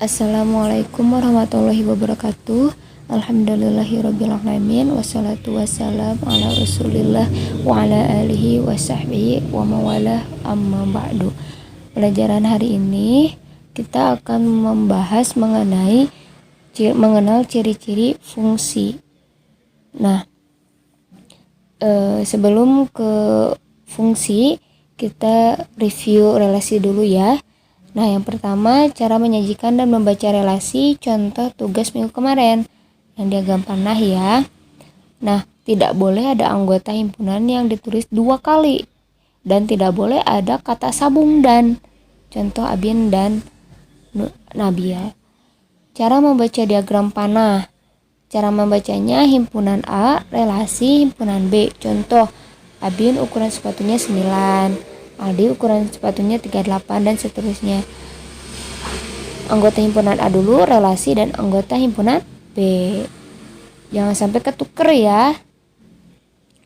Assalamualaikum warahmatullahi wabarakatuh. Alhamdulillahirrabbilalamin. Wassalatu wassalam ala rasulillah wa ala alihi wa sahbihi wa mawalah amma ba'du. Pelajaran hari ini kita akan membahas mengenal ciri-ciri fungsi. Nah, sebelum ke fungsi, kita review relasi dulu ya. Nah, yang pertama, cara menyajikan dan membaca relasi, contoh tugas minggu kemarin, yang diagram panah ya. Nah, tidak boleh ada anggota himpunan yang ditulis 2 kali, dan tidak boleh ada kata sabung dan, contoh Abin dan Nabiya. Cara membaca diagram panah, cara membacanya himpunan A, relasi himpunan B, contoh Abin ukuran sepatunya 9, Aldi ukuran sepatunya 38 dan seterusnya. Anggota himpunan A dulu, relasi dan anggota himpunan B. Jangan sampai ketuker ya.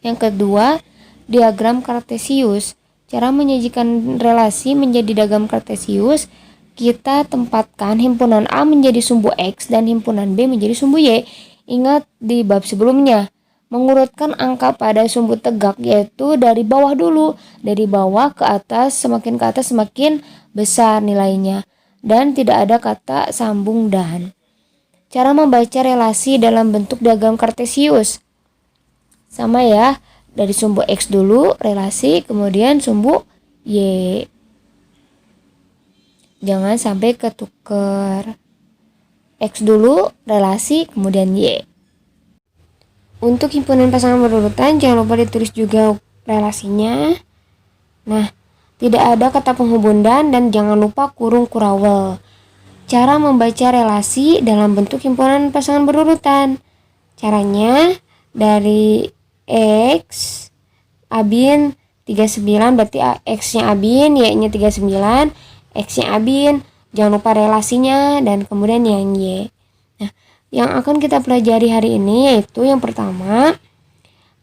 Yang kedua, diagram kartesius. Cara menyajikan relasi menjadi diagram kartesius, kita tempatkan himpunan A menjadi sumbu X dan himpunan B menjadi sumbu Y. Ingat di bab sebelumnya, mengurutkan angka pada sumbu tegak, yaitu dari bawah dulu, dari bawah ke atas, semakin ke atas semakin besar nilainya, dan tidak ada kata sambung dan. Cara membaca relasi dalam bentuk diagram kartesius sama ya, dari sumbu X dulu relasi, kemudian sumbu Y. Jangan sampai ketuker. X dulu relasi, kemudian Y. Untuk himpunan pasangan berurutan, jangan lupa ditulis juga relasinya. Nah, tidak ada kata penghubung dan jangan lupa kurung kurawel. Cara membaca relasi dalam bentuk himpunan pasangan berurutan. Caranya dari X, Abin 39, berarti X-nya Abin, Y-nya 39, X-nya Abin, jangan lupa relasinya, dan kemudian yang Y. Yang akan kita pelajari hari ini yaitu yang pertama,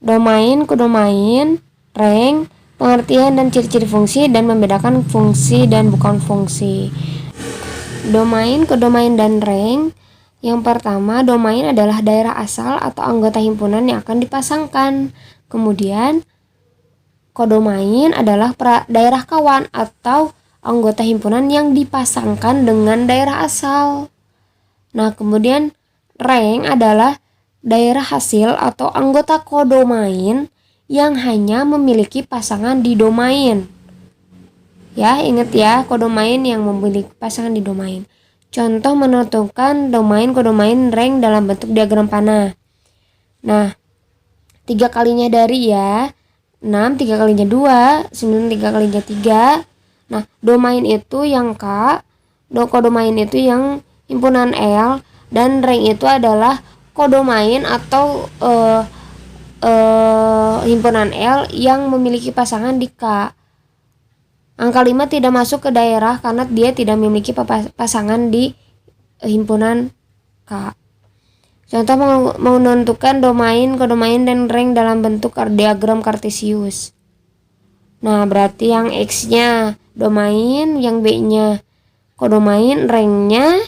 domain, kodomain, rank, pengertian dan ciri-ciri fungsi, dan membedakan fungsi dan bukan fungsi. Domain, kodomain, dan rank. Yang pertama, domain adalah daerah asal atau anggota himpunan yang akan dipasangkan. Kemudian, kodomain adalah daerah kawan atau anggota himpunan yang dipasangkan dengan daerah asal. Nah, kemudian rank adalah daerah hasil atau anggota kodomain yang hanya memiliki pasangan di domain. Ya, ingat ya, kodomain yang memiliki pasangan di domain. Contoh menentukan domain, kodomain, rank dalam bentuk diagram panah. Nah, 3 kalinya dari ya, 6, 3 kalinya 2, 9, 3 kalinya 3. Nah, domain itu yang K, kodomain itu yang himpunan L, dan rank itu adalah kodomain atau himpunan L yang memiliki pasangan di K. Angka 5 tidak masuk ke daerah karena dia tidak memiliki pasangan di himpunan K. Contoh menentukan domain, kodomain, dan rank dalam bentuk diagram kartesius. Nah, berarti yang X-nya domain, yang B-nya kodomain, rank-nya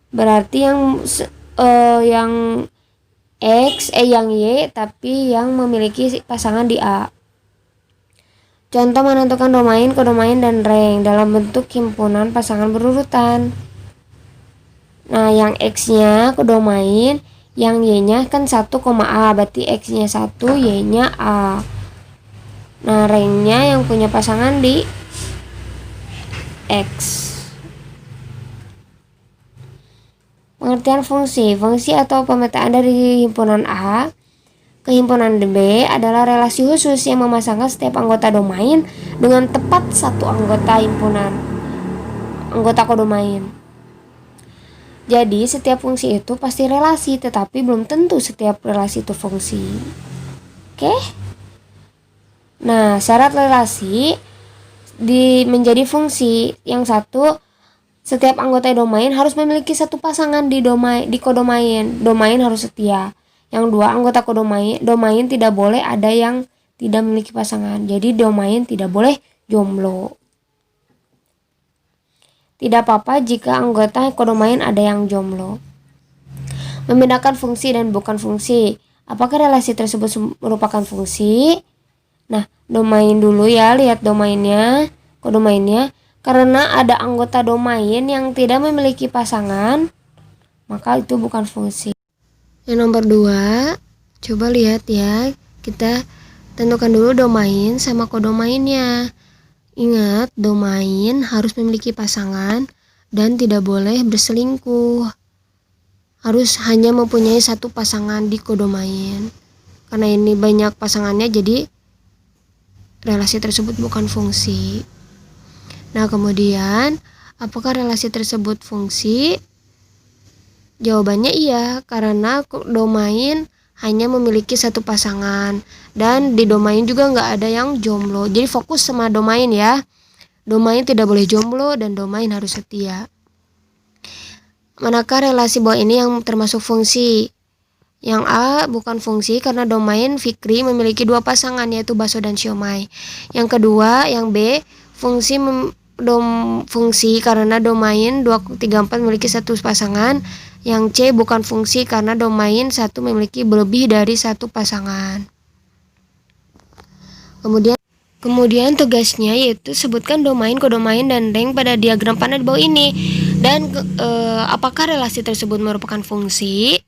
berarti yang X, yang Y, tapi yang memiliki pasangan di A. Contoh menentukan domain, kodomain, dan rank dalam bentuk himpunan pasangan berurutan. Nah, yang X-nya kodomain, yang Y-nya kan 1, A, berarti X-nya 1, Y-nya A. Nah, rank-nya yang punya pasangan di X. Pengertian fungsi. Fungsi atau pemetaan dari himpunan A ke himpunan B adalah relasi khusus yang memasangkan setiap anggota domain dengan tepat satu anggota himpunan, anggota kodomain. Jadi setiap fungsi itu pasti relasi, tetapi belum tentu setiap relasi itu fungsi. Oke? Nah, syarat relasi menjadi fungsi. Yang satu, setiap anggota domain harus memiliki satu pasangan di kodomain. Domain harus setia. Yang dua, anggota domain tidak boleh ada yang tidak memiliki pasangan. Jadi domain tidak boleh jomblo. Tidak apa-apa jika anggota kodomain ada yang jomblo. Membedakan fungsi dan bukan fungsi. Apakah relasi tersebut merupakan fungsi? Nah, domain dulu ya, lihat domainnya, kodomainnya. Karena ada anggota domain yang tidak memiliki pasangan, maka itu bukan fungsi. Yang nomor 2, coba lihat ya, kita tentukan dulu domain sama kodomainnya. Ingat, domain harus memiliki pasangan dan tidak boleh berselingkuh. Harus hanya mempunyai satu pasangan di kodomain. Karena ini banyak pasangannya, jadi relasi tersebut bukan fungsi. Nah, kemudian apakah relasi tersebut fungsi? Jawabannya iya, karena domain hanya memiliki satu pasangan dan di domain juga nggak ada yang jomblo. Jadi fokus sama domain ya. Domain tidak boleh jomblo dan domain harus setia. Manakah relasi bawah ini yang termasuk fungsi? Yang A bukan fungsi karena domain Fikri memiliki 2 pasangan yaitu bakso dan siomay. Yang kedua, yang B, fungsi karena domain 234 memiliki 1 pasangan. Yang C bukan fungsi karena domain 1 memiliki lebih dari 1 pasangan. Kemudian tugasnya yaitu sebutkan domain, kodomain, dan rank pada diagram panah di bawah ini. Dan apakah relasi tersebut merupakan fungsi?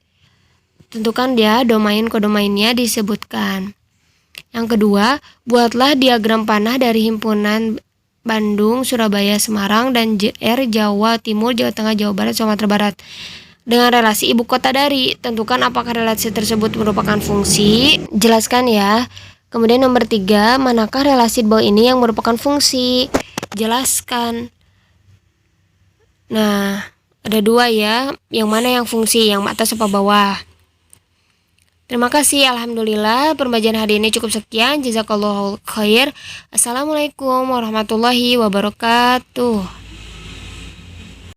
Tentukan ya domain, kodomainnya disebutkan. Yang kedua, buatlah diagram panah dari himpunan Bandung, Surabaya, Semarang, dan JR Jawa Timur, Jawa Tengah, Jawa Barat, Sumatera Barat. Dengan relasi ibu kota dari, tentukan apakah relasi tersebut merupakan fungsi. Jelaskan ya. Kemudian nomor 3, manakah relasi di bawah ini yang merupakan fungsi? Jelaskan. Nah, ada 2 ya. Yang mana yang fungsi, yang atas apa bawah? Terima kasih, alhamdulillah pembelajaran hari ini cukup sekian. Jazakallahu khair. Assalamualaikum warahmatullahi wabarakatuh.